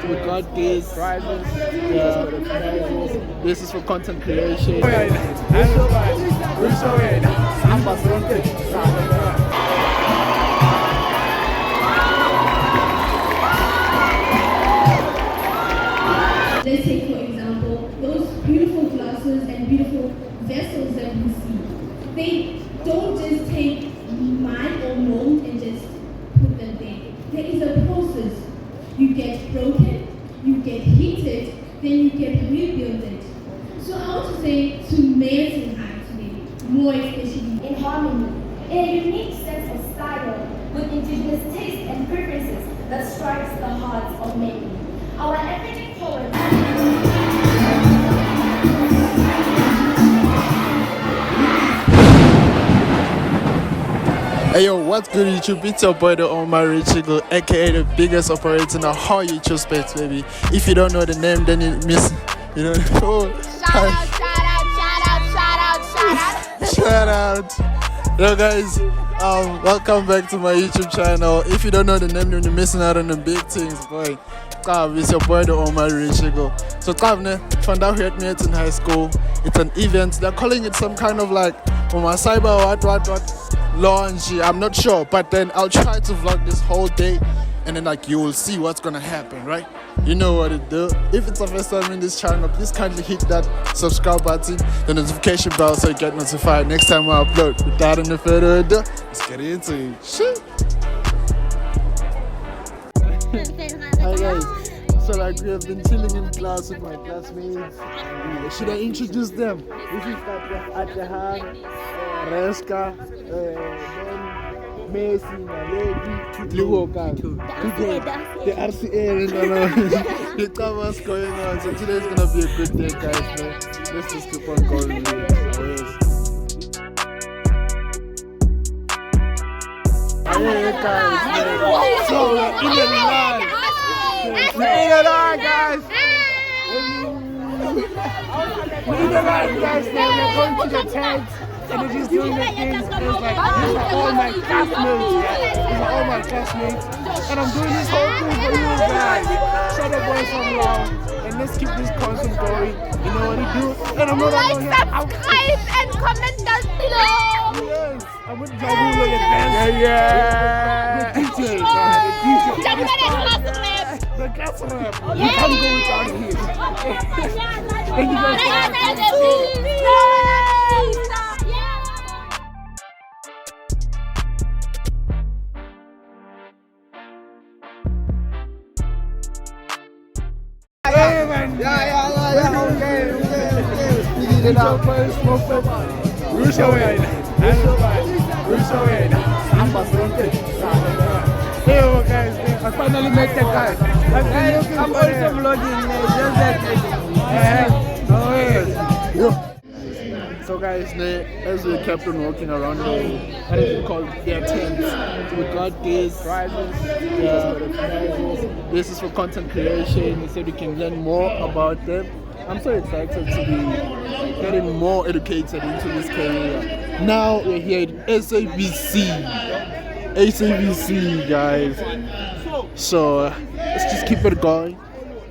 We got this. Prizes. Yeah. This is for content creation. Let's take, for example, those beautiful glasses and beautiful vessels that we see. They don't just take mud or mold and just put them there. There is a process. You get broken, you get heated, then you get rebuilt. So I want to say to Meyerton High today, more especially in harmony, in a unique sense of style, with indigenous taste and preferences that strikes the hearts of many. Our everyday poet. Hey yo, what's good YouTube? It's your boy the Omar Richigo, aka the biggest operator in the whole YouTube space, baby. If you don't know the name, then you miss, you know. Oh, shout out. Yo guys, welcome back to my YouTube channel. If you don't know the name, then you're missing out on the big things, boy. It's your boy the Omar Richigo. So found out here at Meyerton High School. It's an event. They're calling it some kind of like cyber what launch. I'm not sure, but then I'll try to vlog this whole day, and then like you will see what's gonna happen, right? You know what to do. If it's the first time in this channel, please kindly hit that subscribe button, the notification bell, so you get notified next time I upload. Without any further ado, let's get into it. Shit. Hi guys. So like we have been chilling in class with my classmates. Should I introduce them? This is Atlehan, Reska, Messi, Naledi, Liwoka, the RCA, the what's going on. So today's gonna be a good day, guys, man. Let's just keep on going with it. Hey guys, man. So we're in the line. We're in the line, guys. We're in the line, guys. Now we're going to the tanks. And they're just doing their things. It's like, these are all my classmates. These are all my classmates. And I'm doing this whole thing for you guys. Shut up, boys, I'm loud. And let's keep this content going. You know what to do. And I'm not alone here. Subscribe and comment down below. Yes. I'm with Jabu in advance. Yeah. The DJ. The class rap. You can't go without him. Thank you guys for Yeah, okay. Speed it up. Hey, guys, I finally met that guy. I'm also vlogging. So guys, as we kept on walking around what is it called? Their tents. So we got these prizes. Yeah. This is for content creation, so we can learn more about them. I'm so excited to be getting more educated into this career. Now we're here at SABC, guys. So let's just keep it going.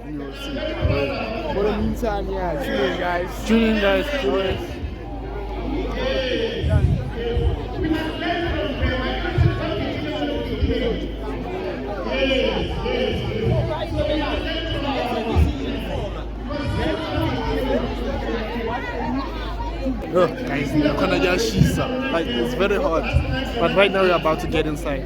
You will see. For the meantime, yeah, tuning guys. Oh, guys, like it's very hot, but right now we're about to get inside.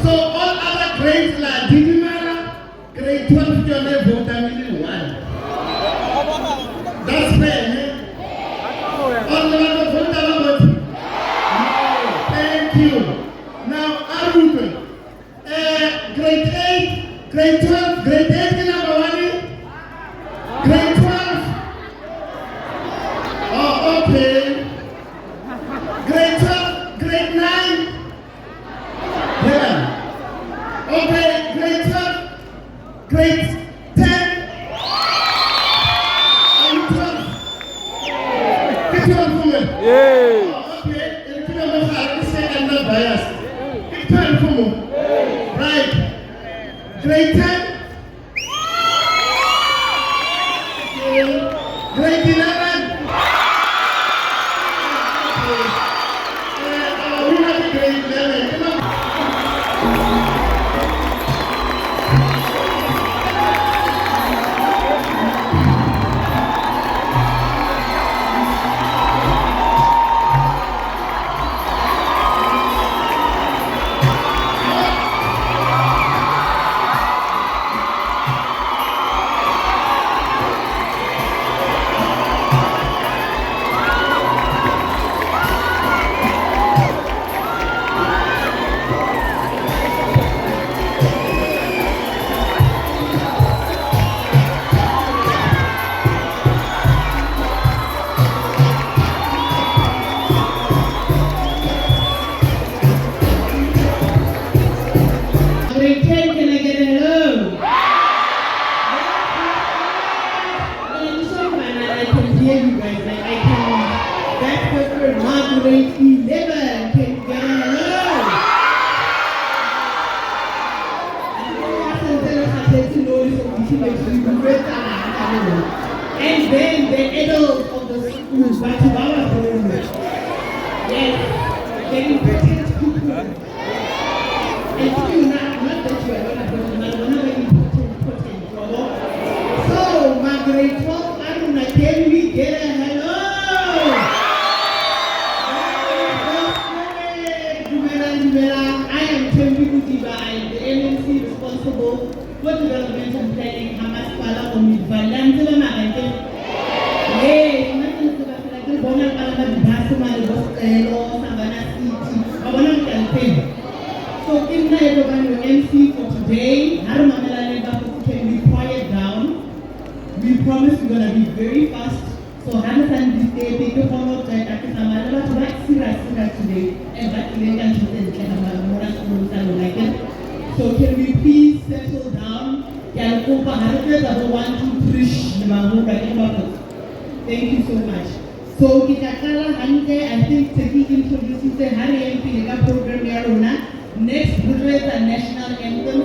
So all other grades like Digimara, grade 12 you only vote only one. That's fair, eh? All the other vote about. No, thank you. Now Arun, grade 8, grade 12, grade 8 number one. Grade 12. Oh, okay. Grade 12, grade 9. Yeah. Okay, grade 12, grade 10. Are you 12? Get your own woman. Yeah. Oh, okay. If you don't know how to say I'm not biased. Get your own woman. Right. Grade 10. Grade 11. We have grade 11. Come on. Grade 10, can I get a hello? I can hear you guys, like I can, that person, not grade 11, can get a hello? And then the adults of the school, yes, getting pretend people. And you not that you are not important. So, my grade 12, I don't know, can we get a hello? I am Tembi Kutiba. I am the MNC responsible for development and planning Hamas Pala or Midvaal. Yes, nothing to like the Bonal Parliament, Basuma, the Bostelo, Savannah City, I want to campaign. So, in everyone, your MC for today, can be quiet down. We promise we're going to be very fast. So, understand this day, take your follow that I can have a lot today, and that they can do it. So, can we please settle down? Can you over 1, 2, 3? Thank you so much. So, Kitakala Hante, I think Teki introduces the Hari MP program here. Next, we read the national anthem.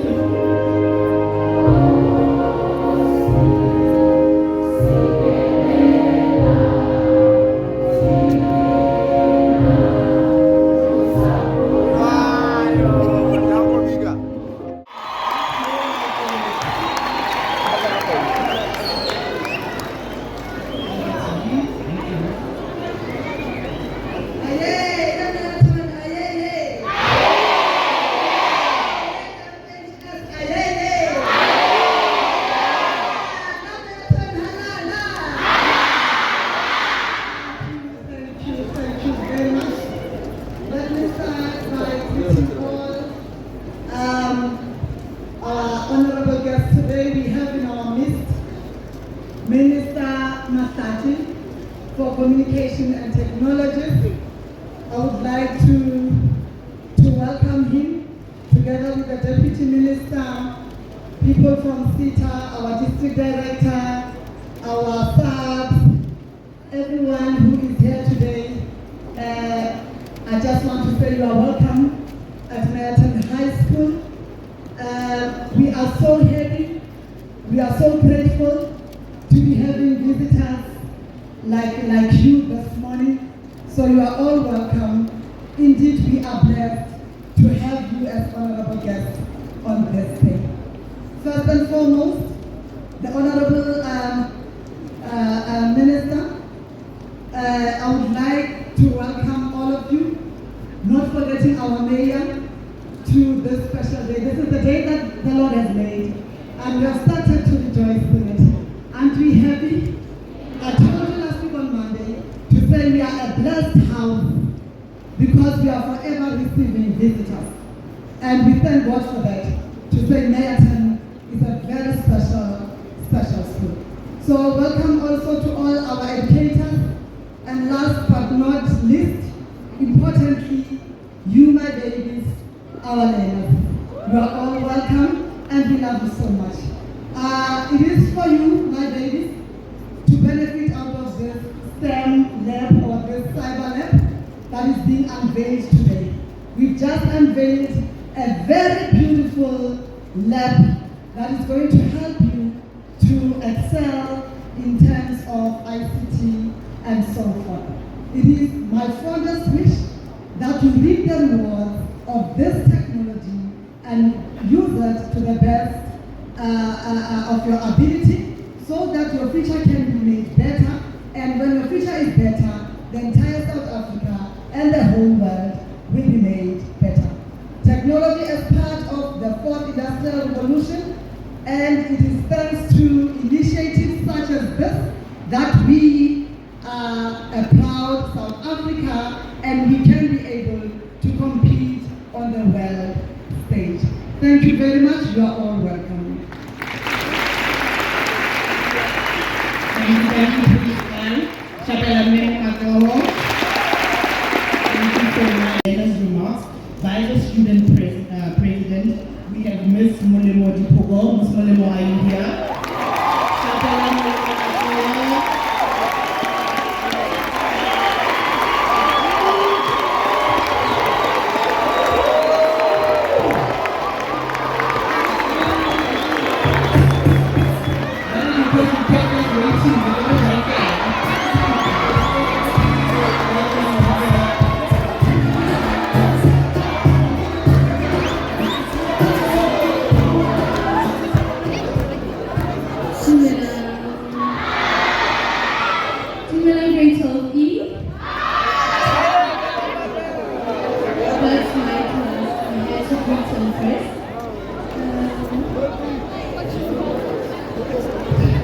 Communication and Technologies. I would like to welcome him together with the Deputy Minister, people from SITA, our District Director, our subs, everyone who is here today. I just want to say you are welcome at Meyerton High School. We are so happy, we are so grateful to be having visitors like you this morning. So you are all welcome. Indeed, we are blessed to have you as honorable guests on this day. First and foremost, the honorable Minister, I would like to welcome all of you, not forgetting our mayor, to this special day. This is the day that the Lord has made, and we have started to rejoice in it. Aren't we happy? I told you last week on Monday to say we are a blessed house because we are forever receiving visitors. And we thank God for that. To say Meyerton is a very special school. So welcome also to all our educators. And last but not least, importantly, you, my babies, our learners. You are all welcome and we love you so much. It is for you, my babies, to benefit out of this STEM lab or this Cyberlab that is being unveiled today. We've just unveiled a very beautiful lab that is going to help you to excel in terms of ICT and so forth. It is my fondest wish that you reap the rewards of this technology and use it to the best of your ability so that your future can be made better. And when your future is better, the entire South Africa and the whole world will be made better. Technology is part of the fourth industrial revolution, and it is thanks to initiatives such as this that we are a proud South Africa and we can be able to compete on the world stage. Thank you very much. You are all welcome. Thank you, Midvaal. Thank you so much. Letters remarks by the student president. We have Miss Molemo Dipogo. Miss Molemo, are you here?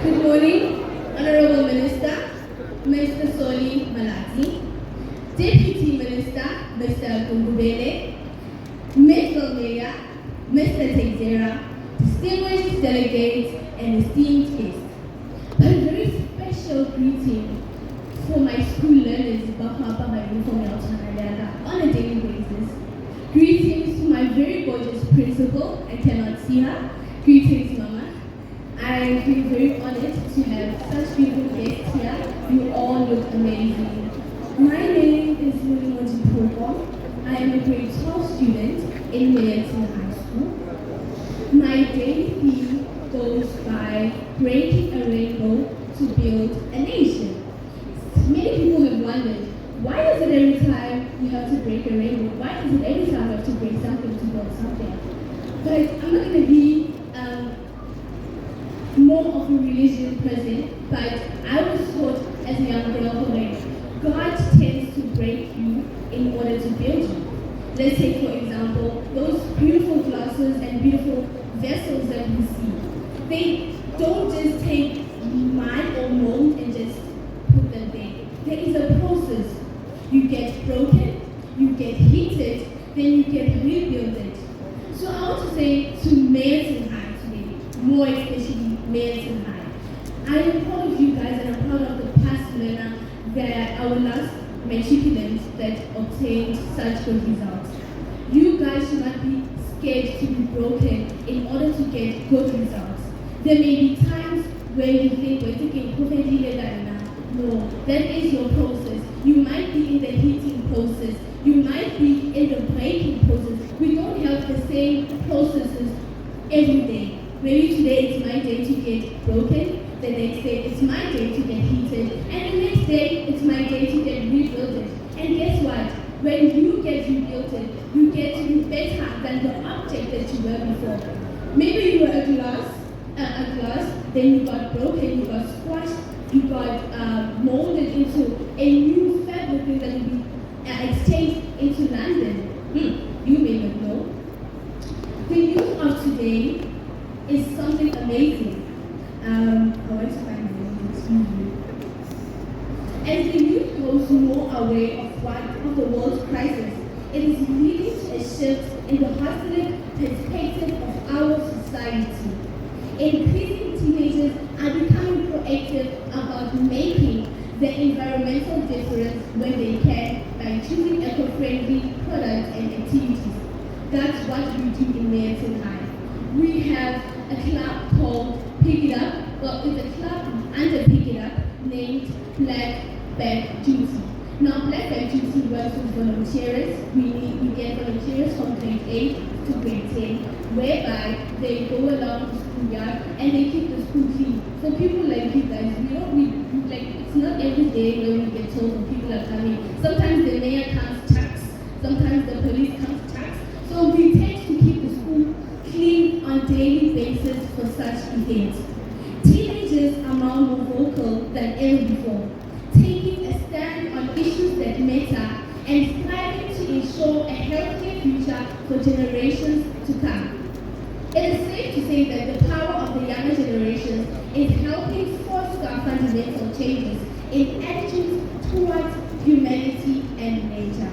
Good morning, Honorable Minister, Mr. Solly Malatsi, Deputy Minister, Mr. Kumbubele, Midvaal Mayor, Mr. Teixeira, distinguished delegates, and esteemed guests. A very special greeting for my school learners on a daily basis. Greetings to my very gorgeous principal, I cannot see her. Greetings, Mama. I feel very honored to have such beautiful guests here. You all look amazing. My name is Solly Malatsi. I am a grade 12 student in Meyerton High School. My daily theme goes by breaking a rainbow to build a nation. Many people have wondered, why is it every time you have to break a rainbow? Why is it every time you have to break something to build something? But I'm not going to be more of a religion person, but I was taught as a young girl that God tends to break you in order to build you. Let's take, for example, those beautiful glasses and beautiful vessels that we see. They don't just take mud or mold and just put them there. There is a process. You get broken, you get heated, then you get rebuilt it. So I want to say to Meyerton High today, more especially Meyerton High, I am proud of you guys and I'm proud of the past learner that our last matriculants that obtained such good results. You guys should not be scared to be broken in order to get good results. There may be times where you think we're taking perfectly now. No, that is your process. You might be in the heating process. You might be in the breaking process. We don't have the same processes every day. Maybe today it's my day to get broken. The next day it's my day to get heated. And the next day it's my day to get rebuilt. And guess what? When you get rebuilt, you get to be better than the object that you were before. Maybe you were a glass, then you got broken, you got squashed, you got molded into a new fabric that will be exchanged into London. You may not know. The youth of today is something amazing. I want to find the name, excuse me. As the youth grows more aware of the world's crisis, it is leading to a shift in the holistic perspective of our society. Increasing teenagers are becoming proactive about making the environmental difference when they can by choosing eco-friendly products and activities. That's what we do in Meyerton High. We have a club called Pick It Up, well, it's a club under Pick It Up named Black Bag Duty. Now, Black Bag Duty works with volunteers. We get volunteers from grade 8 to grade 10, whereby they go along the schoolyard and they keep the school clean. For people like you guys, it's not every day when we get told when people are coming. Sometimes the mayor comes tax, sometimes the police comes tax. So we tend to keep the school clean on a daily basis for such events. Teenagers are now more vocal than ever before, taking a stand on issues that matter and striving to ensure a healthier future for generations to come. It is safe to say that the power of the younger generations is helping foster fundamental changes in attitudes towards humanity and nature.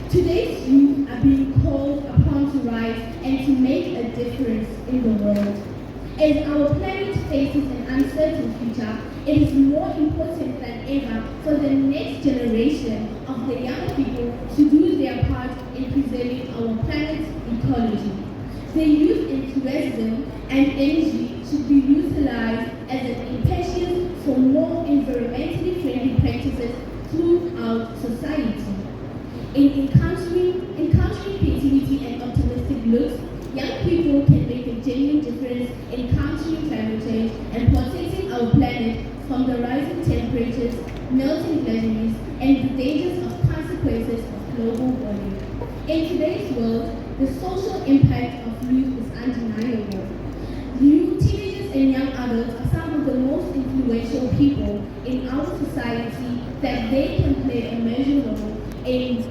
Today's youth are being called upon to rise and to make a difference in the world. As our planet faces an uncertain future, it is more important than ever for the next generation of the young people to do their part in preserving our planet's ecology. The youth enthusiasm and energy should be utilized as an impetus for more environmentally friendly practices throughout society. In encountering creativity and optimistic looks, young people can make a genuine difference in countering climate change and protecting our planet from the rising temperatures, melting glaciers, and the dangers of consequences of global warming. In today's world, the social impact of youth is undeniable. Teenagers and young adults are some of the most influential people in our society that they can play a major role in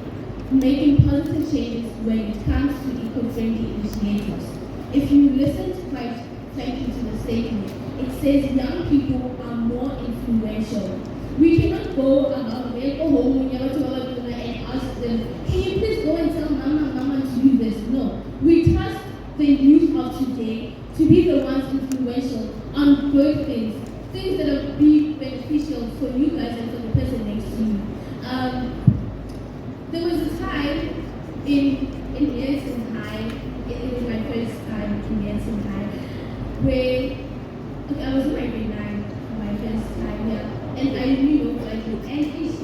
making positive changes when it comes to eco-friendly initiatives. If you listen quite frankly to the statement, it says young people are more influential. We cannot go about home and ask them, can you please go and tell mama to do this? No. We trust the youth of today to be the ones influential on good things that will be beneficial for you guys and for the person next to you. There was a time in Meyerton High, it was my first time in Meyerton High, where I was in my grade 9 for my first time here, and I really don't like it. And it's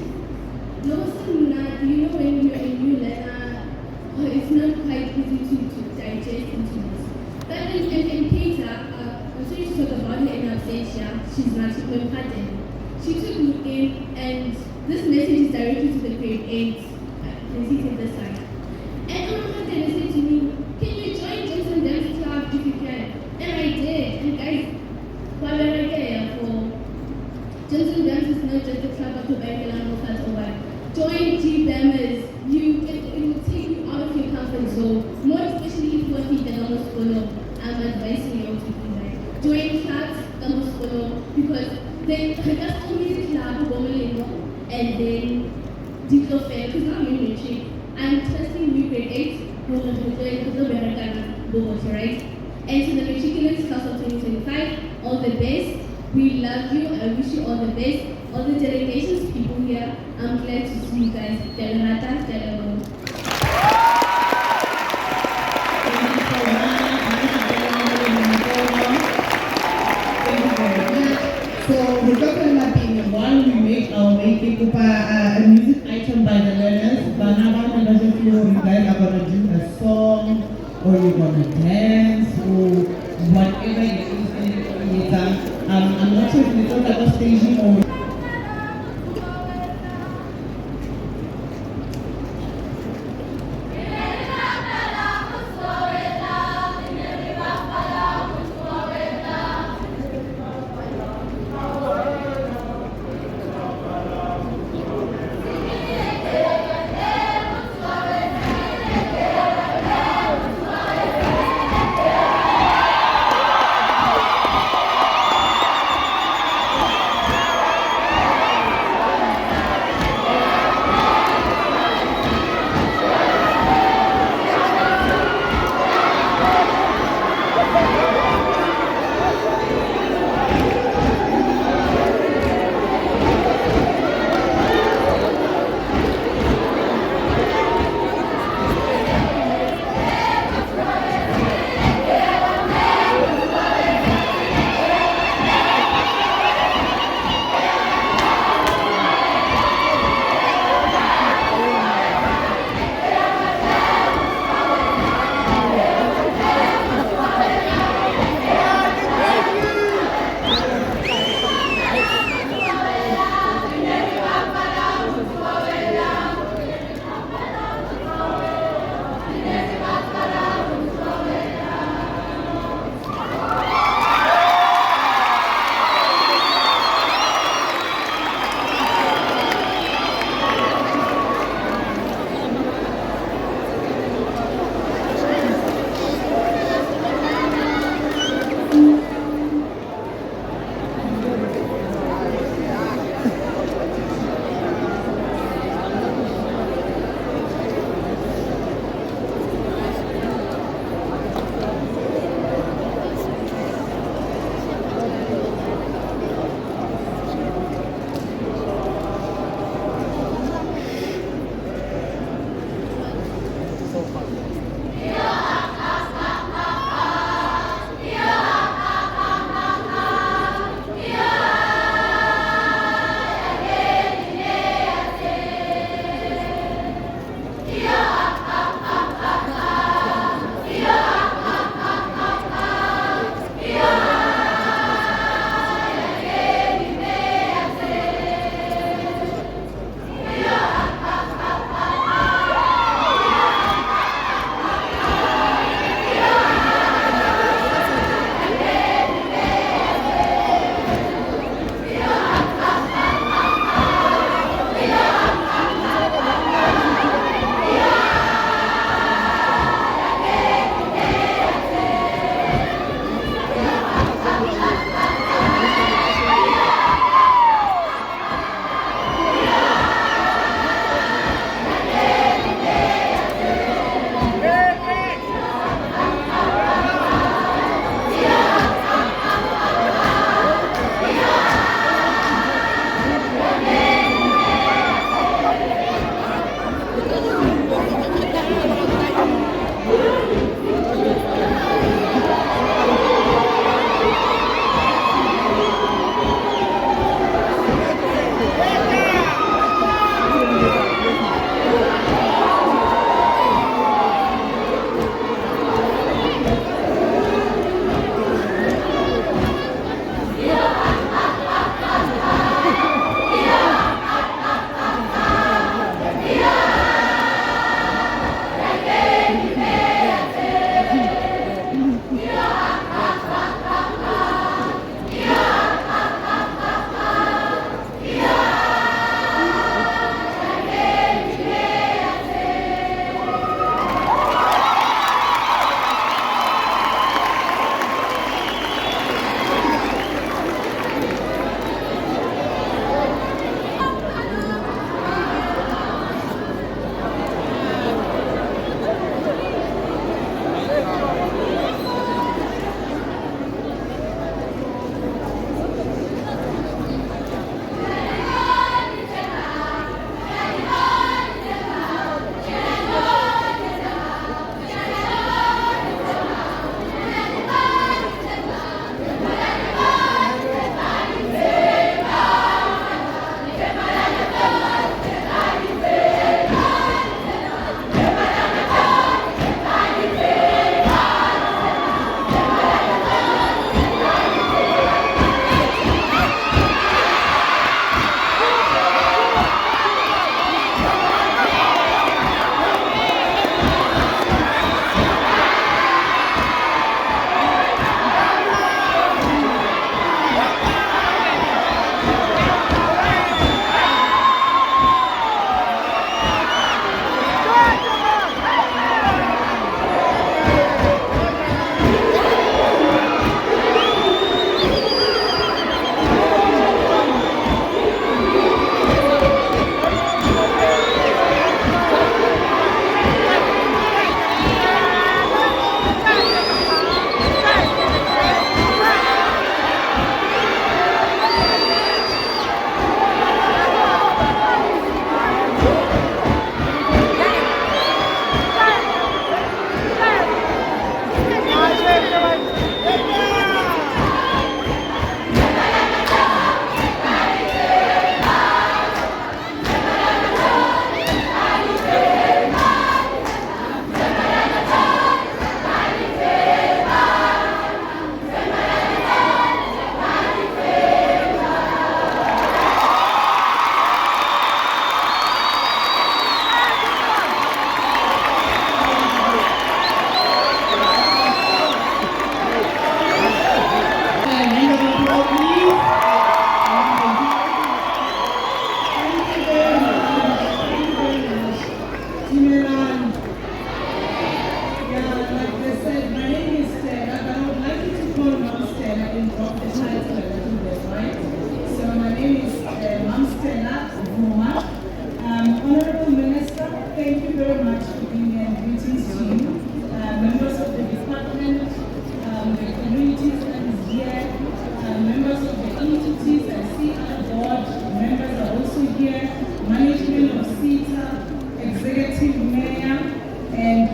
you know when you're a new learner, it's not quite easy to digest into this. But in Peter, I'm sorry to talk about her in absentia, she's not my partner. She took me in, and this message is directed to the grade 8. And he said this side. And on my they said to me, can you join Johnson Dance Club if you can? And I did. And guys, while we're here for Johnson Dance is not just a club of the Bangalore class or what. Join G-Bammers. It will take you out of your comfort zone. More especially if you want to be the almost follow. I'm advising you to do that. Join clubs, almost follow, because they just only the club, and then because now I'm in matric, I'm testing new grade 8, right? And to the matriculants class of 2025, all the best. We love you. I wish you all the best. All the delegations, people here, I'm glad to see you guys. Delenata, Delano. Thank you so much. So we're talking about being while we make our making a music item by the learners. But now I doesn't feel you guys are gonna do a song or you're gonna dance or whatever it is. I'm not sure if we thought about staging or.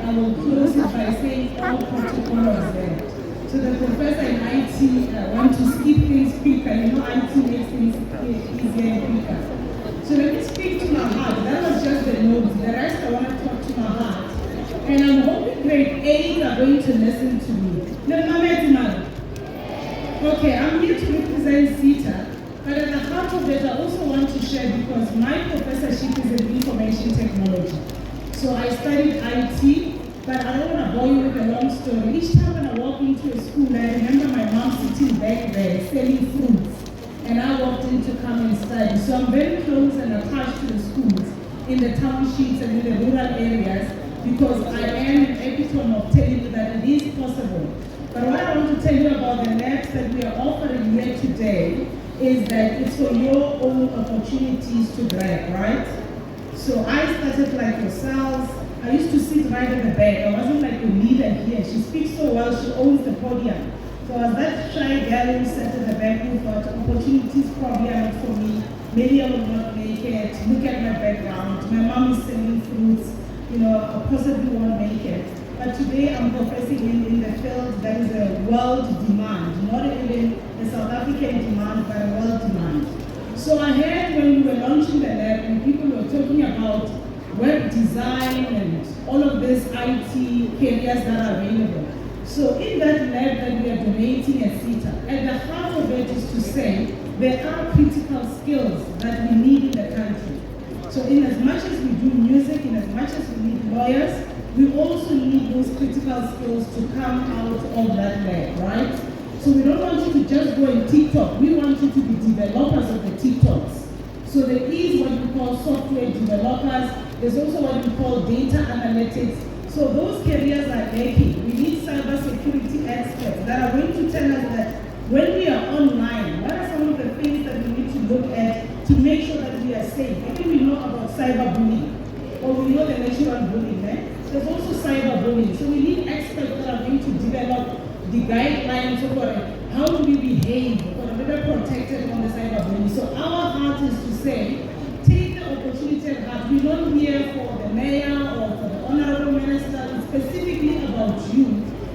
I will close it by saying all protocol was there. So the professor in IT want to skip things quicker. You know, IT makes things easier and quicker. So let me speak to my heart. That was just the notes. The rest I want to talk to my heart. And I'm hoping grade 8 are going to listen to me. Okay, I'm here to represent SITA, but at the heart of it, I also want to share because my professorship is in information technology. So I studied IT, but I don't want to bore you with a long story. Each time when I walk into a school, I remember my mom sitting back there selling fruits, and I walked in to come and study. So I'm very close and attached to the schools in the townships and in the rural areas because I am an epitome of telling you that it is possible. But what I want to tell you about the labs that we are offering here today is that it's for your own opportunities to grab, right? So I started like yourselves. I used to sit right at the back. I wasn't like a leader here. She speaks so well, she owns the podium. So I was that shy girl who sat at the back who thought opportunities probably are not for me. Maybe I will not make it. Look at my background. My mom is selling fruits. You know, I possibly won't make it. But today I'm professing in the field that is a world demand, not even a South African demand, but a world demand. So I heard when we were launching the lab and people were talking about web design and all of these IT careers that are available. So in that lab that we are donating at SITA, at the heart of it is to say there are critical skills that we need in the country. So in as much as we do music, in as much as we need lawyers, we also need those critical skills to come out of that lab, right? So we don't want you to just go in TikTok. We want you to be developers of the TikToks. So there is what we call software developers. There's also what we call data analytics. So those careers are lacking. We need cybersecurity experts that are going to tell us that when we are online, what are some of the things that we need to look at to make sure that we are safe? Maybe we know about cyberbullying, or we know the natural bullying, eh? There's also cyberbullying. So we need experts that are going to develop the guidelines for how do we behave or better protected from the cyberbullying. So our heart is to say, take the opportunity at heart. We're not here for the mayor or for the honorable minister. It's specifically about you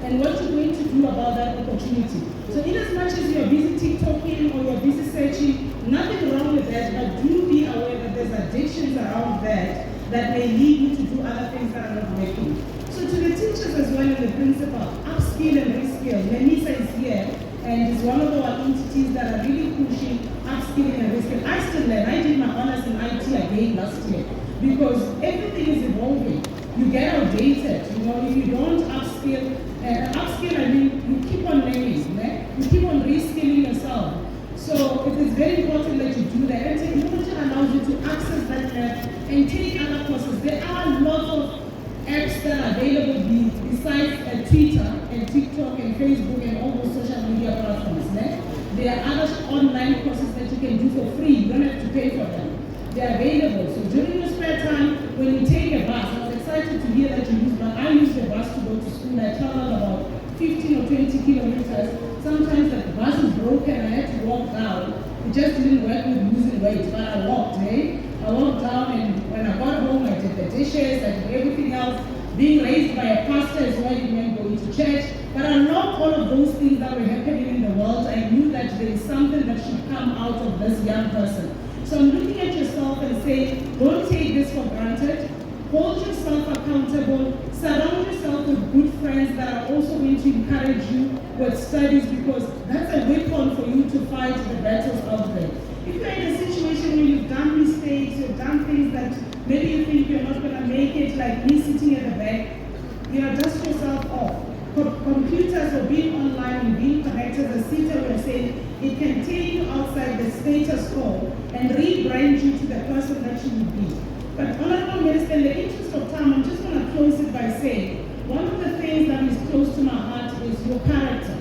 and what you're going to do about that opportunity. So in as much as you're busy TikToking or you're busy searching, nothing wrong with that, but do be aware that there's addictions around that may lead you to do other things that are not working. So to the teachers as well and the principal, upskill and reskill. Lenisa is here and is one of our entities that are really pushing upskilling and reskilling. I still learn. I did my honors in IT again last year because everything is evolving. You get outdated. You know, if you don't upskill, I mean you keep on learning, right? You keep on reskilling yourself. So it is very important that you do that. And technology allows you to access that lab and take other courses. There are lots of apps that are available besides Twitter and TikTok and Facebook and all those social media platforms. Right? There are other online courses that you can do for free. You don't have to pay for them. They're available. So during your spare time, when you take a bus, I was excited to hear that you use bus. I use the bus to go to school. I travel about 15 or 20 kilometers. Sometimes the bus is broken, I had to walk down. It just didn't work with losing weight, but I walked, eh? I walked down and when I got home, I did the dishes, I did everything else. Being raised by a pastor as well, you meant going to church. But I loved all of those things that were happening in the world. I knew that there is something that should come out of this young person. So I'm looking at yourself and saying, don't take this for granted. Hold yourself accountable. Surround yourself with good friends that are also going to encourage you with studies because that's a weapon for you to fight the battles out there. If you're in a situation where you've done mistakes, you've done things that maybe you think you're not going to make it, like me sitting at the back, dust yourself off. Computers or being online and being connected, as SITA were saying, it can take you outside the status quo and rebrand you to the person that you would be. But Honorable Minister, in the interest of time, I'm just going to close it by saying, one of the things that is close to my heart is your character.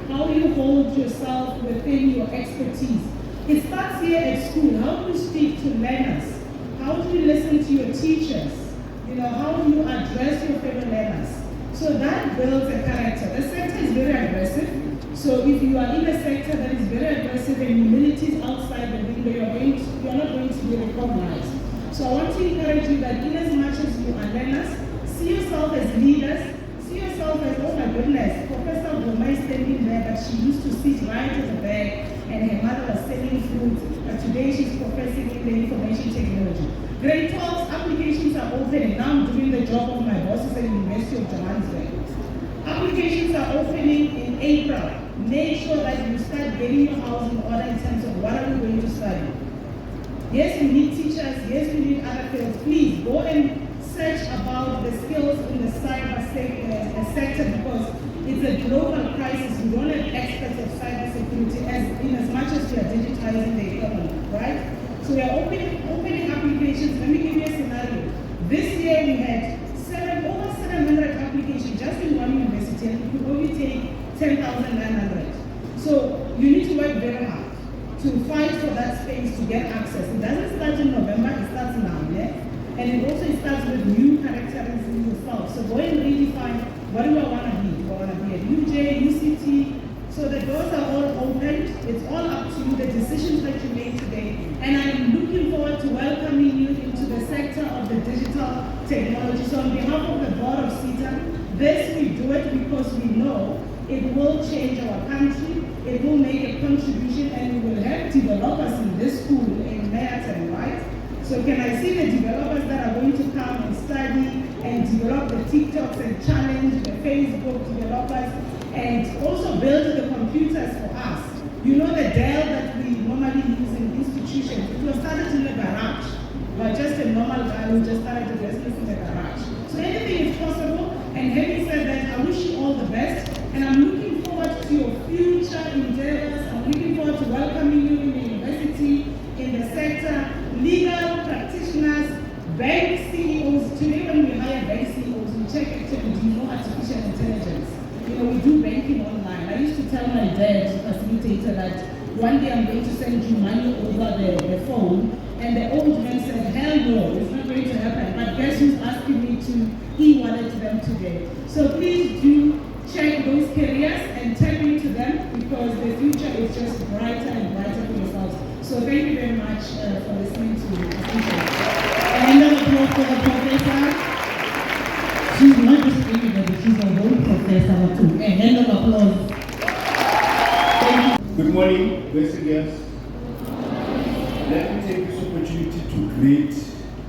How you hold yourself within your expertise. It starts here at school. How do you speak to learners? How do you listen to your teachers? How do you address your fellow learners? So that builds a character. The sector is very aggressive. So if you are in a sector that is very aggressive and humility is outside the window, you're not going to be recognized. So I want to encourage you that in as much as you are learners, See yourself as leaders. See yourself as, oh my goodness, Professor Goma is standing there, but she used to sit right at the back and her mother was selling fruit. But today she's professing in the information technology. Grade 12 applications are opening. Now I'm doing the job of my bosses at the University of Johannesburg. Applications are opening in April. Make sure that you start getting your house in order in terms of what are we going to study. Yes, we need teachers. Yes, we need other fields. Please go and search about the skills in the cyber sector because it's a global crisis. We don't have experts of cyber security as much as we are digitizing the economy, right? So we are opening applications. Let me give you a scenario. This year we had over 700 applications just in one university, and we could only take 10,900. So you need to work very hard to fight for that space to get access. It doesn't start in November, it starts now, yeah? And it also starts with new characteristics in yourself. So go and redefine what do I want to be? Do I want to be at UJ, UCT? So the doors are all open. It's all up to you, the decisions that you make today. And I'm looking forward to welcoming you into the sector of the digital technology. So on behalf of the board of SITA, this we do it because we know it will change our country, it will make a contribution, and we will help developers in this school in Meyerton, right? So can I see the developers that are going to come and study and develop the TikToks and challenge the Facebook developers and also build the computers for us? You know the Dell that we normally use in institutions, it was started in the garage, but just a normal guy who just started the business in the garage. So anything is possible, and having said that, I wish you all the best, and I'm looking forward to your future endeavors. I'm looking forward to welcoming you in the university, in the sector, legal practitioners, bank CEOs. Today when we hire bank CEOs, we check actually, do you know artificial intelligence? You know, we do banking online. I used to tell my dad, facilitator, that one day I'm going to send you money over the phone, and the old man said, hell no, it's not going to happen. But guess who's asking me to e-wallet them today? So please do check those careers and tap into them because the future is just brighter and brighter for yourselves. So thank you very much for listening to the speech. A hand of applause for the professor. She's not just anybody, she's a whole professor too. A hand of applause. Thank you. Good morning, boys and girls. Let me take this opportunity to greet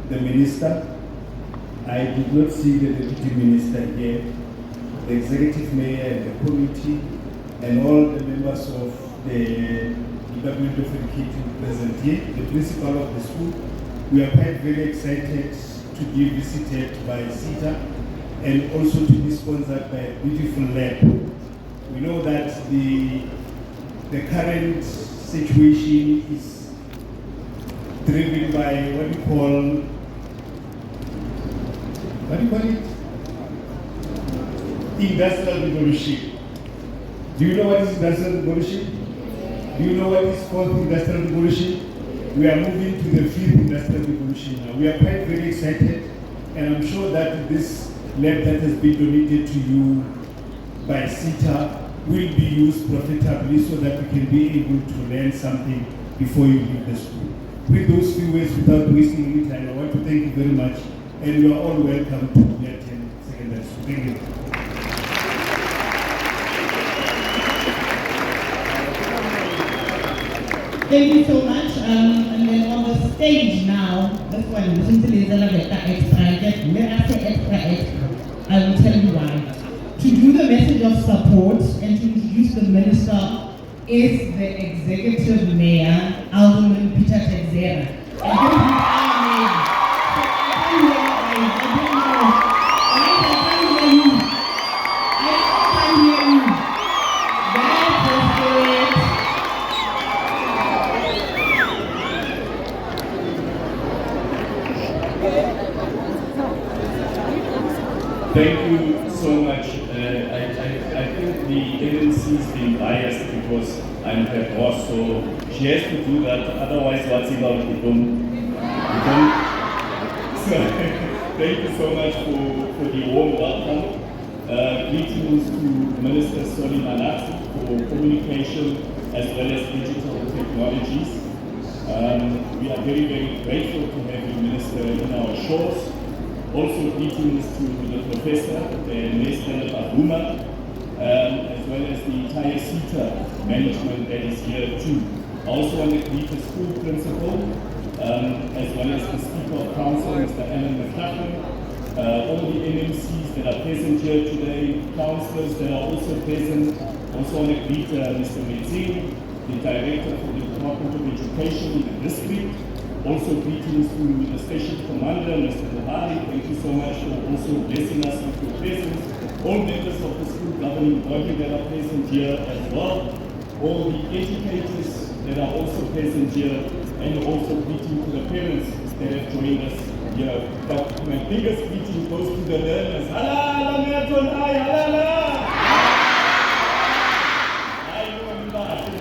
the minister. I did not see the deputy minister here, the executive mayor and the committee, and all the members of the Department of Education present here, the principal of the school. We are quite very excited to be visited by SITA and also to be sponsored by a beautiful lab. We know that the current situation is driven by what do you call it? Industrial revolution. Do you know what is industrial revolution? Do you know what is called industrial revolution? We are moving to the fifth industrial revolution now. We are quite very excited, and I'm sure that this lab that has been donated to you by SITA will be used profitably so that you can be able to learn something before you leave the school. With those few words, without wasting any time, I want to thank you very much, and you are all welcome to Meyerton Secondary School. Thank you. Thank you so much. And then on the stage now, this one, I will tell you why. To do the message of support and to introduce the minister is the executive mayor, Alderman Peter Texera. And this is our mayor. Thank you so much. I think the NNC is being biased because I'm her boss, so she has to do that. Otherwise, what's about the dome? So, thank you so much for the warm welcome. Greetings to Minister Solly Malatsi for communication as well as digital technologies. We are very, very grateful to have you, Minister, in our shores. Also greetings to the professor, Mr. Bahuma, as well as the entire SITA management that is here too. I also want to greet the school principal, as well as the Speaker of Council, Mr. Alan McLaughlin, all the NMCs that are present here today, councillors that are also present. Also want to greet Mr. Metzing, the Director for the Department of Education in the district. Also greetings to the Station Commander, Mr. Buhari. Thank you so much for also blessing us with your presence. All members of the school governing body that are present here as well. All the educators that are also present here, and also greeting to the parents that have joined us here. But my biggest greeting goes to the learners. Hala, Meyerton High, hala. I know you are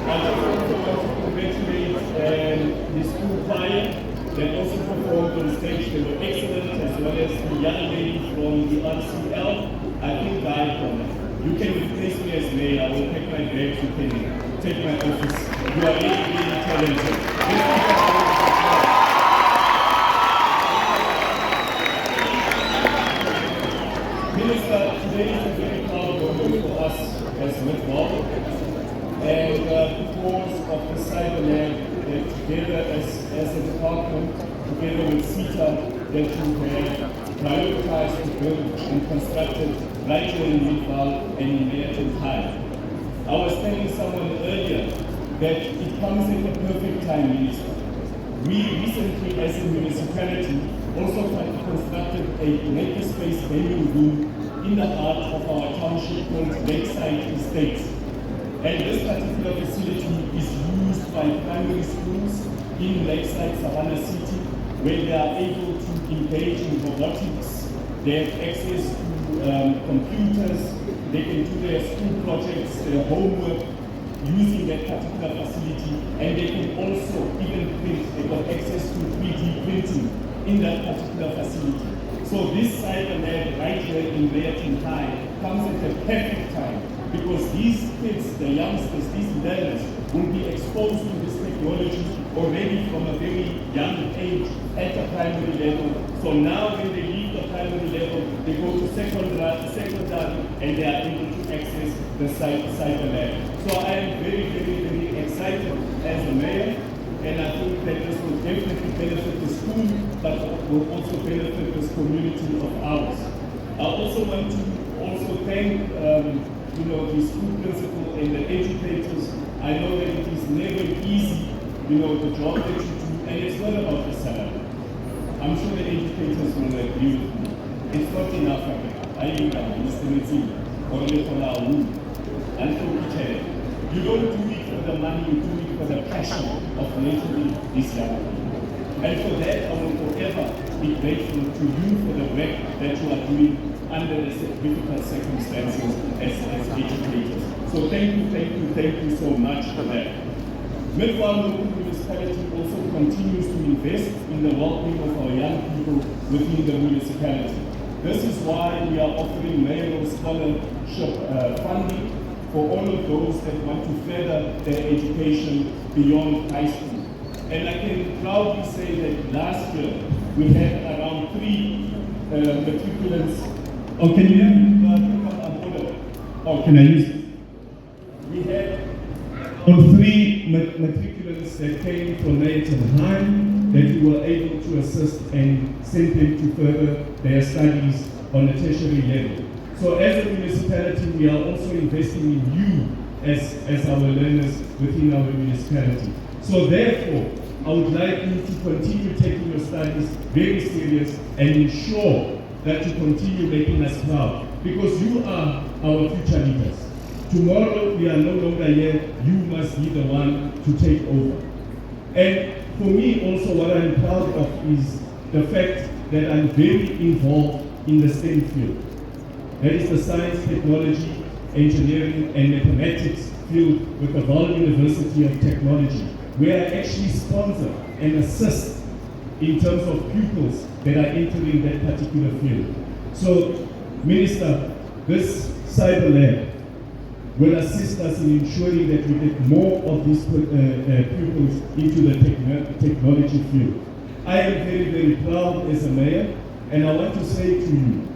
I just also want to congratulate the school choir that also performed on stage. They were excellent, as well as the young lady from the RCL. I think you can replace me as mayor. I will take my bags. You can take my office. You are really, really talented. Minister, today is a very proud moment for us as Midvaal. And because of the Cyberlab, that together as a department, together with SITA, that you have prioritized to build and constructed right here in Midvaal and in Meyerton High. I was telling someone earlier that it comes at the perfect time, Minister. We recently, as a municipality, also constructed a makerspace venue room in the heart of our township called Lakeside Estates. And this particular facility is used by primary schools in Lakeside, Savannah City, where they are able to engage in robotics. They have access to computers. They can do their school projects, their homework, using that particular facility. And they can also even print. They have access to 3D printing in that particular facility. So this Cyberlab right here in Meyerton High comes at the perfect time, because these kids, the youngsters, these learners will be exposed to this technology already from a very young age at the primary level. So now when they leave the primary level, they go to secondary, and they are able to access the Cyberlab. So I am very, very, very excited as a mayor, and I think that this will definitely benefit the school, but will also benefit this community of ours. I also want to thank the school principal and the educators. I know that it is never easy, the job that you do, and it's not about the salary. I'm sure the educators will agree with me. It's not enough, Mr. Metzing, or you don't do it for the money, you do it for the passion of mentoring these young people. And for that, I will forever be grateful to you for the work that you are doing under the difficult circumstances as educators. So thank you so much for that. Midvaal local municipality also continues to invest in the well-being of our young people within the municipality. This is why we are offering mayoral scholarship funding for all of those that want to further their education beyond high school. And I can proudly say that last year we had around 3 matriculants. Oh, can you hear me? Oh, can I use it? We had 3 matriculants that came from Meyerton High that we were able to assist and send them to further their studies on a tertiary level. So as a municipality, we are also investing in you as our learners within our municipality. So therefore, I would like you to continue taking your studies very serious and ensure that you continue making us proud, because you are our future leaders. Tomorrow we are no longer here, you must be the one to take over. And for me also, what I'm proud of is the fact that I'm very involved in the STEM field. That is the science, technology, engineering and mathematics field with the Vaal University of Technology, where I actually sponsor and assist in terms of pupils that are entering that particular field. So, Minister, this Cyberlab will assist us in ensuring that we get more of these pupils into the technology field. I am very, very proud as a mayor, and I want to say to you,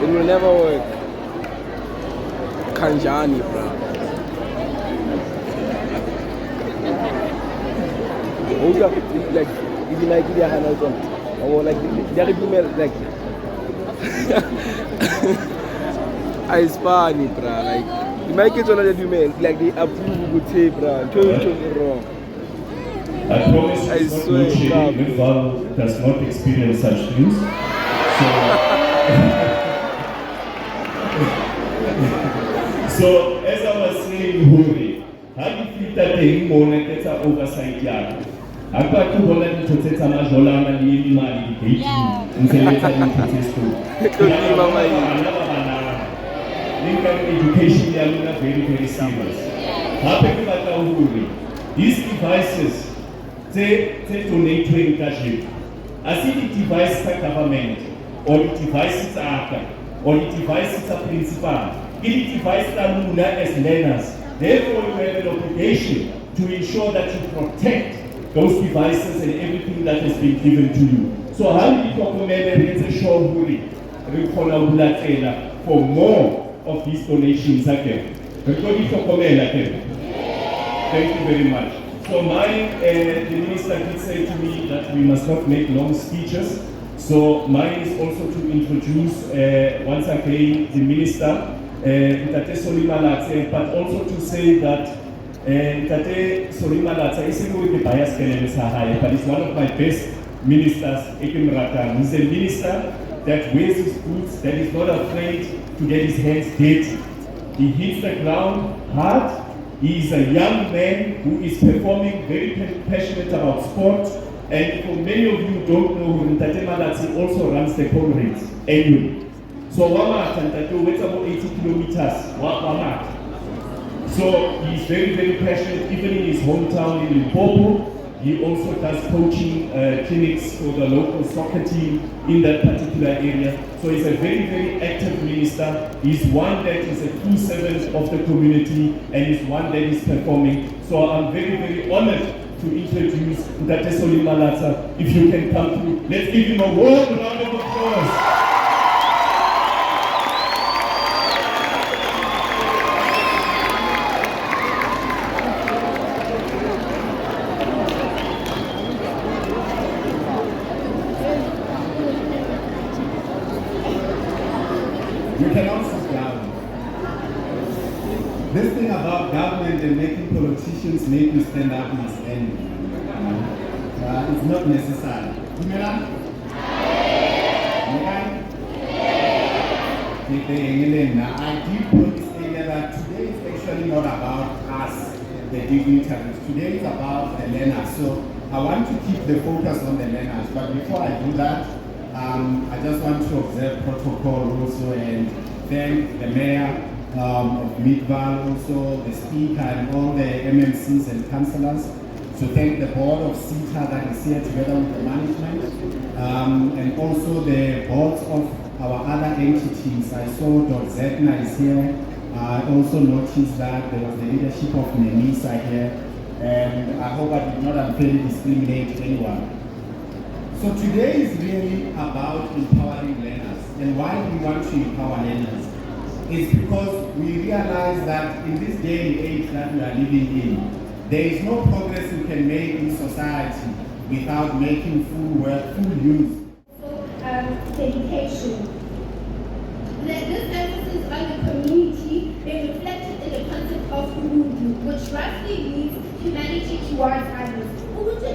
It will never work. Kanjani, bro. Like, if you like it, or like, there is like, I funny, bro. Like, you might get another female, like they approve good tape, bro. Totally wrong. I promise you, it's not shady. Midvaal does not experience such things. So, as I was saying, Huri, how do you feel that the moment gets an oversight yard? I've got to hold it to take some Jola and the money, and say, let's have education, they are not very, very serious. How do you like Huri? These devices, they donate to encourage. I see the devices are government, or the devices are actor, or the devices are principal. The devices are known as learners. Therefore, you have an obligation to ensure that you protect those devices and everything that has been given to you. So how do you recommend for more of these donations again? Thank you very much. So the minister did say to me that we must not make long speeches. So mine is also to introduce once again the minister, Solly Malatsi, but also to say that Solly Malatsi is with the bias but he's one of my best ministers. He's a minister that wears his boots, that is not afraid to get his hands dirty. He hits the ground hard. He is a young man who is performing, very passionate about sport. And for many of you who don't know, Tate Malatsi also runs the comrades annually. So Wamat and Tate waits about 80 kilometers. Wamat. So he's very, very passionate, even in his hometown in Limpopo. He also does coaching clinics for the local soccer team in that particular area. So he's a very, very active minister. He's one that is a true servant of the community, and he's one that is performing. So I'm very, very honored to introduce Solly Malatsi. If you can come through, let's give him a warm round of applause. You cannot sit down. This thing about government and making politicians make you stand up and stand. It's not necessary. I did put this area that today is actually not about us, the dignitaries. Today is about the learners. So I want to keep the focus on the learners. But before I do that, I just want to observe protocol also and thank the mayor of Midvaal, also the speaker and all the MMCs and councillors. So thank the board of SITA that is here together with the management and also the boards of our other entities. I saw Dr. Zetna is here. I also noticed that there was the leadership of NEMISA here, and I hope I did not unfairly discriminate anyone. So today is really about empowering learners. And why we want to empower learners is because we realize that in this day and age that we are living in, there is no progress we can make in society without making full use. Dedication. This emphasis on the community is reflected in the concept of Ubuntu, which roughly means humanity towards others. Ubuntu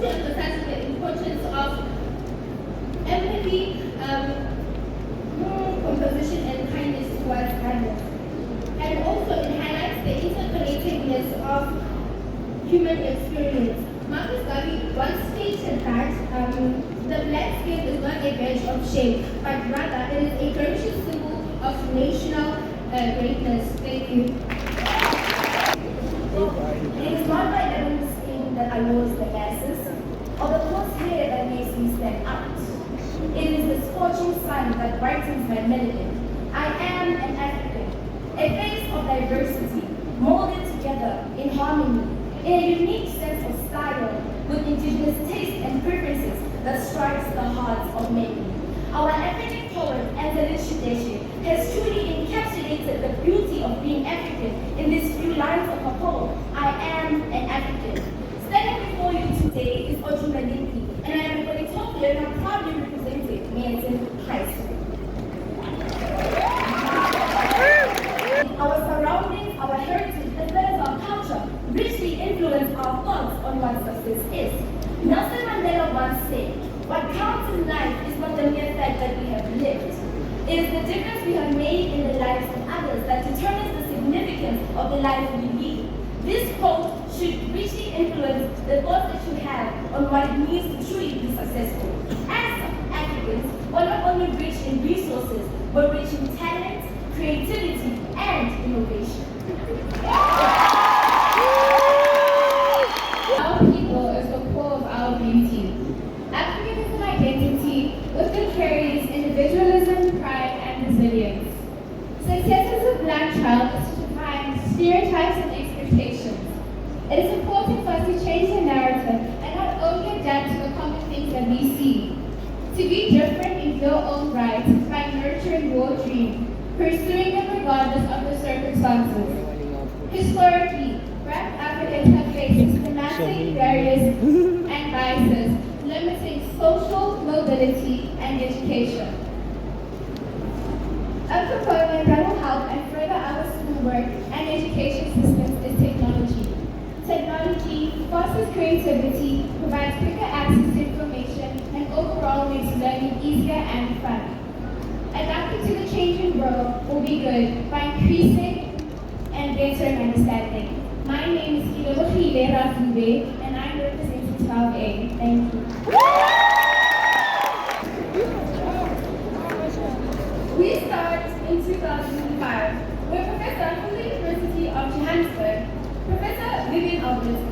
emphasizes the importance of empathy, composition, and kindness towards others. And also it highlights the interconnectedness of human experience. Marcus Garvey once stated that the black skin is not a badge of shame, but rather it is a gracious symbol of national greatness. Thank you. It is not my ebony skin that allures the masses, or the close hair that makes me stand out. It is the scorching sun that brightens my melanin. I am an African, a face of diversity, molded together in harmony, in a unique sense of style, with indigenous tastes and preferences that strikes the hearts of many. Our African poet, Anthony Shideshe, has truly encapsulated the beauty of being African in these few lines of her poem, I am an African. Standing before you today is Ojumalinki, and I am a Ethiopian and I'm proudly representing Meyerton High School. Our surroundings, our heritage, as well as our culture, richly influence our thoughts on what success is. Nelson Mandela once said, what counts in life is not the mere fact that we have lived. It is the difference we have made in the lives of others that determines the significance of the life we lead. This quote should richly influence the thoughts that you have on what it means to truly be successful. As Africans, we're not only rich in resources, we're rich in talent, creativity, and innovation. Our people is the core of our beauty. African is an identity which carries individualism, pride, and resilience. Success as a black child is to define stereotypes and expectations. It is important for us to change the narrative and not only adapt to the common things that we see. To be different in your own right by nurturing your dream, pursuing them regardless of the circumstances. Historically, Black Africans have faced systematic barriers and biases, limiting social mobility and education. A component that will help and further our schoolwork and education systems is technology. Technology fosters creativity, provides quicker access to information, and overall makes learning easier and fun. Adapting to the changing world will be good by increasing and better understanding. My name is Kilobohile Rafube, and I'm representing 12A. Thank you. We start in 2005, where Professor from the University of Johannesburg, Professor Vivian Albert,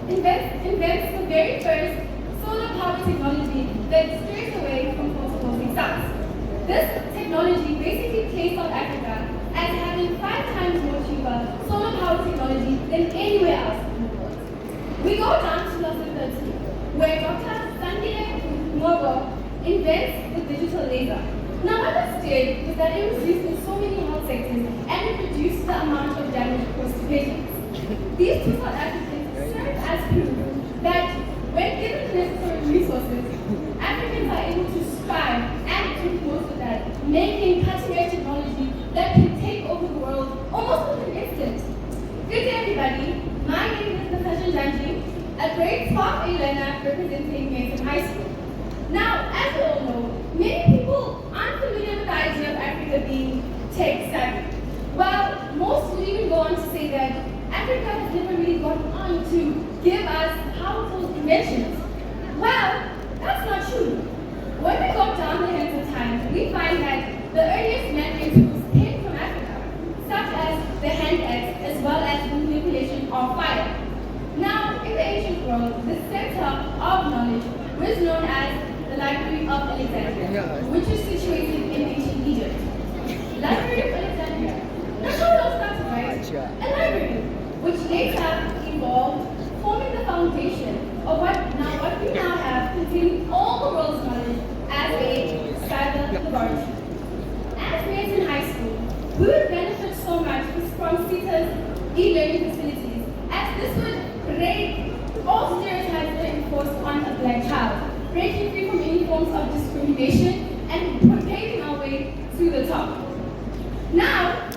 invents the very first solar power technology that steers away from fossil cells. This technology basically placed South Africa as having 5 times more cheaper solar power technology than anywhere else in the world. We go down to 2013, where Dr. Sandile Mobo invents the digital laser. Now what this did was that it was used in so many health sectors and it reduced the amount of damage caused to patients. These two South Africans serve as proof that when given the necessary resources, Africans are able to strive and do most of that, making cutting-edge technology that can take over the world almost in an instant. Good day everybody, my name is Natasha Janji, a grade 12A learner representing Meyerton High School. Now, as we all know, many people aren't familiar with the idea of Africa being tech savvy. Well, most will even go on to say that Africa has never really gotten on to give us powerful inventions. Well, that's not true. When we go down the hands of time, we find that the earliest man-made tools came from Africa, such as the hand axe, as well as the manipulation of fire. Now, in the ancient world, the center of knowledge was known as the Library of Alexandria, which is situated in ancient Egypt. Library of Alexandria. That's how it all started, right? A library, which later evolved, forming the foundation of what we now have, containing all the world's knowledge as a cyber laboratory. As Meyerton High School, we would benefit so much from SITA's e-learning facilities, as this would break all stereotypes that are enforced on a black child, breaking free from any forms of discrimination and paving our way to the top. Now,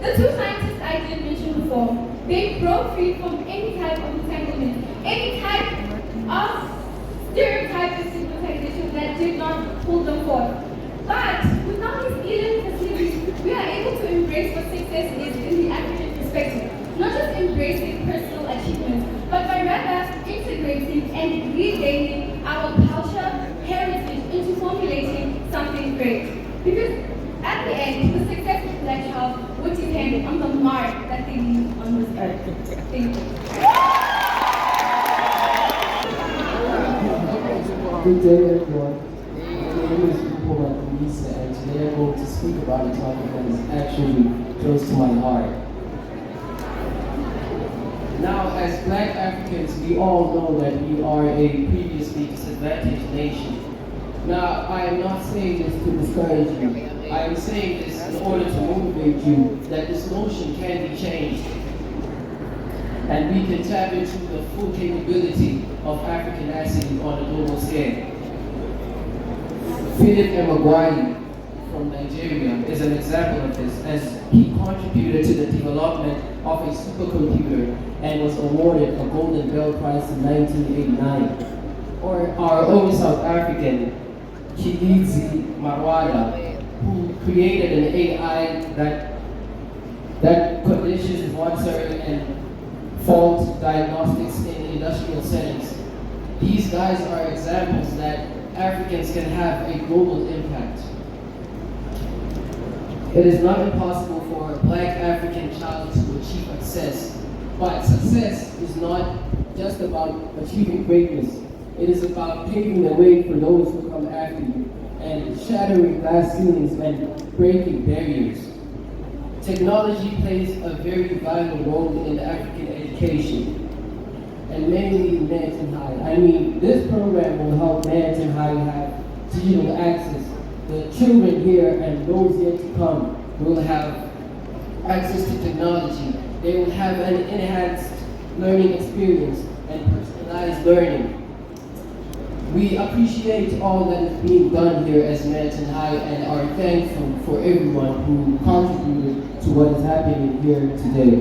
the two scientists I did mention before, they broke free from any type of entanglement, any type of stereotype and stigmatization that did not pull them forth. But with all these e-learning facilities, we are able to embrace what success is in the African perspective, not just embracing personal achievements, something great. Because at the end, the success of Black child would depend on the mark that they leave on this earth. Thank you. Good day, everyone. My name is Midvaal, and today I'm going to speak about a topic that is actually close to my heart. Now, as Black Africans, we all know that we are a previously disadvantaged nation. Now, I am not saying this to discourage you. I am saying this in order to motivate you that this notion can be changed. And we can tap into the full capability of Africanacity on a global scale. Philip Emeagwali from Nigeria is an example of this, as he contributed to the development of a supercomputer and was awarded a Golden Bell Prize in 1989. Or our own South African, Kilizi Marwada, who created an AI that conditions water and fault diagnostics in industrial settings. These guys are examples that Africans can have a global impact. It is not impossible for a Black African child to achieve success, but success is not just about achieving greatness. It is about paving the way for those who come after you and shattering glass ceilings and breaking barriers. Technology plays a very vital role in African education, and mainly in Meyerton High. I mean, this program will help Meyerton High have digital access. The children here and those yet to come will have access to technology. They will have an enhanced learning experience and personalized learning. We appreciate all that is being done here as Meyerton High and are thankful for everyone who contributed to what is happening here today.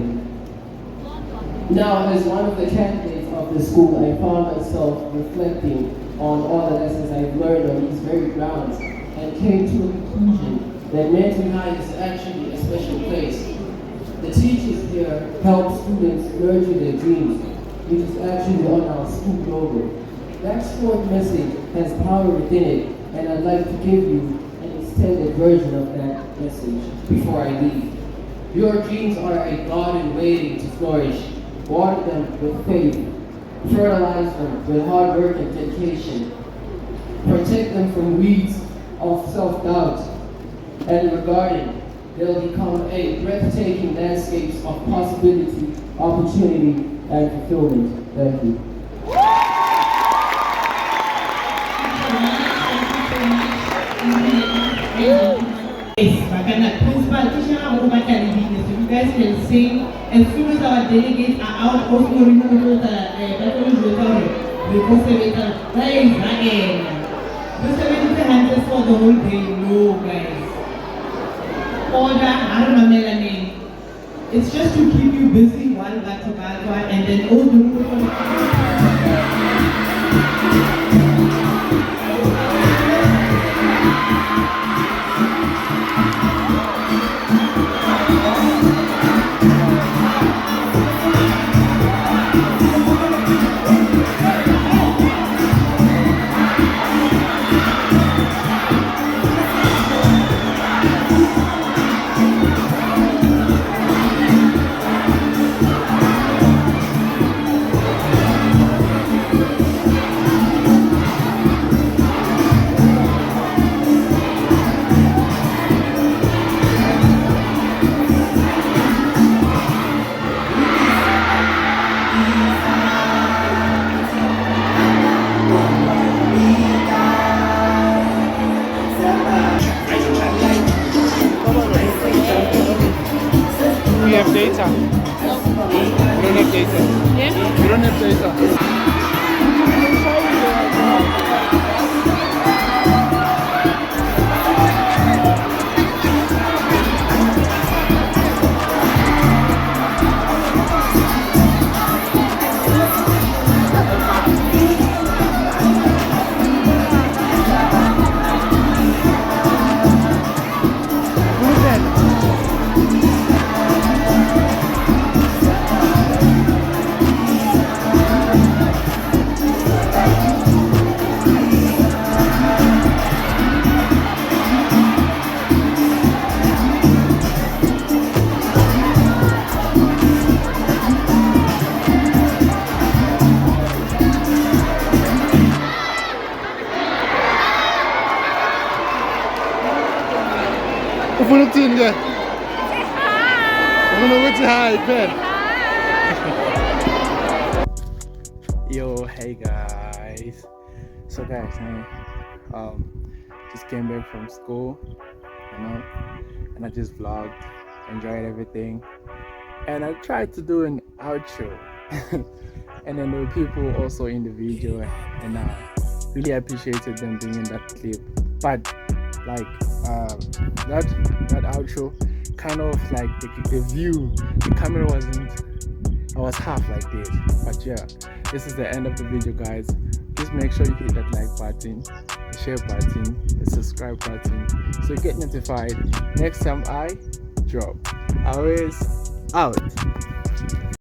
Now, as one of the candidates of the school, I found myself reflecting on all the lessons I've learned on these very grounds and came to a conclusion that Meyerton High is actually a special place. The teachers here help students nurture their dreams, which is actually on our school logo. That short message has power within it, and I'd like to give you an extended version of that message before I leave. Your dreams are a garden waiting to flourish. Water them with faith. Fertilize them with hard work and dedication. Protect them from weeds of self-doubt. And in your garden, they'll become a breathtaking landscapes of possibility, opportunity, and fulfillment. Thank you. Principal teacher, you guys can sing. As soon as our delegates are out, also remove the raise again. The 70 hands for the whole day. No, guys. Order, it's just to keep you busy one back to back one, and then all the We have data. We don't have data. Yeah? We don't have data. ufuna ukuthini ke? Ufuna ukuthi hi kuphela. Yo, hey guys. So guys, just came back from school, and I just vlogged, enjoyed everything, and I tried to do an outro. And then there were people also in the video, and I really appreciated them being in that clip. But like that outro, kind of like the view, the camera wasn't. I was half like this. But yeah, this is the end of the video, guys. Please make sure you hit that like button, the share button, the subscribe button, so you get notified next time I drop. Always out.